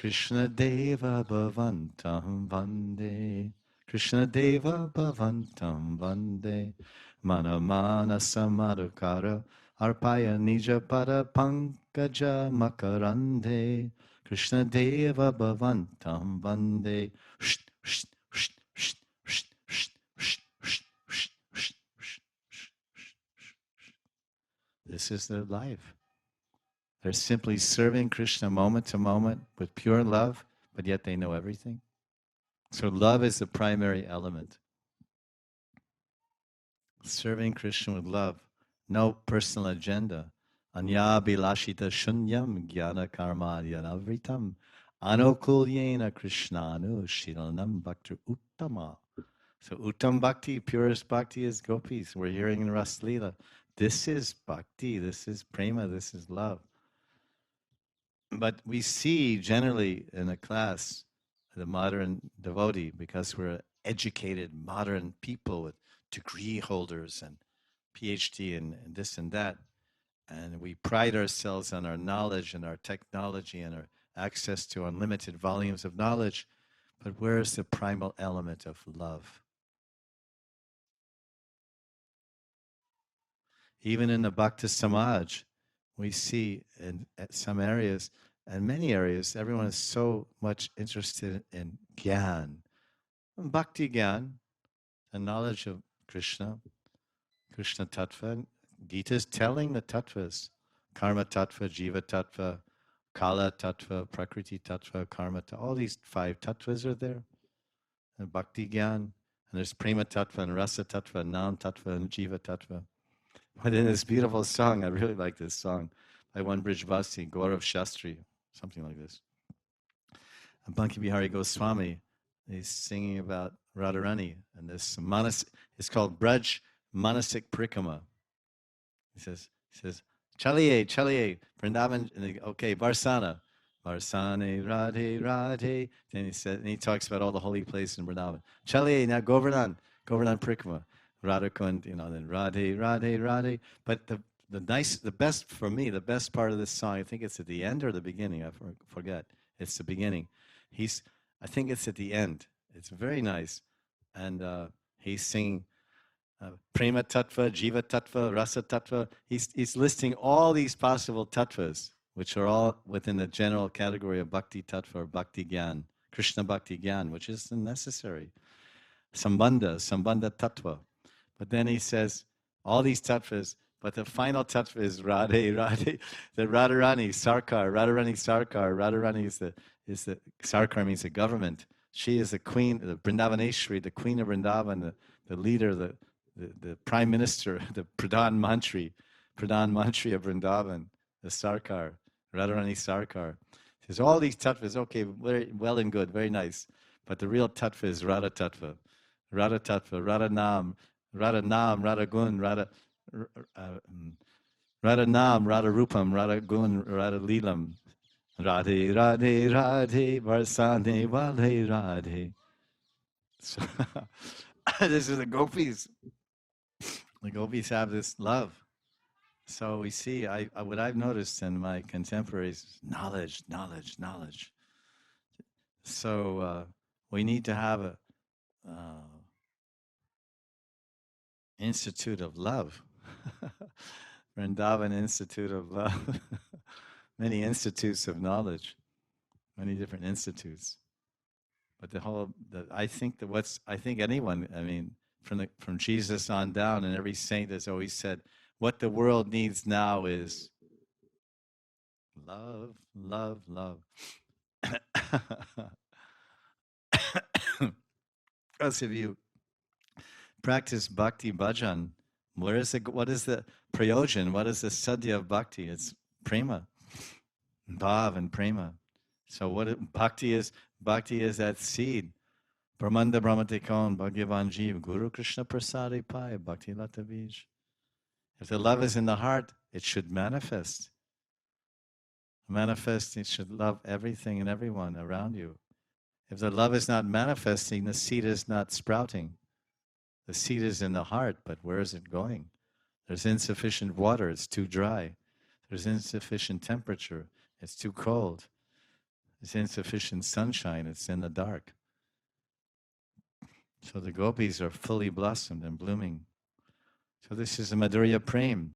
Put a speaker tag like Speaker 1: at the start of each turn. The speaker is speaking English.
Speaker 1: Krishna Deva Bhavantam Vande. Krishna Deva Bhavantam Vande. Mana Mana Samadukara Arpaya Nija Pada Pankaja Makarande. Krishna Deva Bhavantam Vande. This is their life. They're simply serving Krishna moment to moment with pure love, but yet they know everything. So love is the primary element. Serving Krishna with love, no personal agenda. Anya bilashita shunyam jnana karma yanavritam anukulyena krishnanu shilanam bhakti uttama. So uttam bhakti, purest bhakti is gopis. We're hearing in Ras Leela. This is bhakti, this is prema, this is love. But we see generally in a class, the modern devotee, because we're educated modern people with degree holders and PhD and this and that, and we pride ourselves on our knowledge and our technology and our access to unlimited volumes of knowledge, but where is the primal element of love? Even in the Bhakti Samaj, we see in some areas, and many areas, everyone is so much interested in Gyan, Bhakti Gyan, the knowledge of Krishna, Krishna Tattva. Gita is telling the Tattvas, Karma Tattva, Jiva Tattva, Kala Tattva, Prakriti Tattva, Karma Tattva, all these 5 Tattvas are there. And Bhakti Gyan, and there's Prema Tattva, and Rasa Tattva, and Nam Tattva, and Jiva Tattva. But in this beautiful song, I really like this song, by one Brijvasi, Gaurav Shastri, something like this. And Banki Bihari Goswami, he's singing about Radharani, and this it's called Braj Manasik Prikrama. He says, Chaliye, Vrindavan, okay, Varsana, Varsane, Radhe, Radhe. And he talks about all the holy places in Vrindavan. Chaliye, now Govardhan Prikrama. Radhakund, then Radhe, Radhe, Radhe. But the best for me, the best part of this song, I think it's at the end or the beginning. I forget. It's the beginning. I think it's at the end. It's very nice, and he's singing Prema Tattva, Jiva Tattva, Rasa Tattva. He's listing all these possible tattvas, which are all within the general category of Bhakti Tattva or Bhakti Gyan, Krishna Bhakti Gyan, which is necessary. Sambandha Tattva. But then he says, all these tattvas, but the final tattva is Radhe, Radhe, the Radharani, Sarkar, Radharani Sarkar. Radharani is the Sarkar means the government. She is the queen, the Vrindavaneshwari, the queen of Vrindavan, the leader, the prime minister, the Pradhan Mantri of Vrindavan, the Sarkar, Radharani Sarkar. He says, all these tattvas, okay, very well and good, very nice. But the real tattva is Radha Tattva, Radha Nam, Radha Nam, Radha Gun, Radha Nam, Radha Rupam, Radha Gun, Radha Leelam, Radhe, Radhe, Radhe, Varsane, Vale, Radhe. So, this is the gopis. The gopis have this love. So we see, what I've noticed in my contemporaries, knowledge. So we need to have a Institute of Love, Vrindavan Institute of Love, many institutes of knowledge, many different institutes. But I think anyone, from Jesus on down, and every saint has always said, what the world needs now is love, love, love. Because if you practice bhakti bhajan, what is the prayojan? What is the sadhya of bhakti? It's prema, bhav and prema. So what bhakti is that seed. Brahmanda Brahmatikon Bhagavan Jeev Guru Krishna Prasadi Pai Bhakti Lata Bij. If the love is in the heart, it should manifest. It should love everything and everyone around you. If the love is not manifesting, the seed is not sprouting. The seed is in the heart, but where is it going? There's insufficient water, it's too dry. There's insufficient temperature, it's too cold. There's insufficient sunshine, it's in the dark. So the gopis are fully blossomed and blooming. So this is a Madhurya Prem.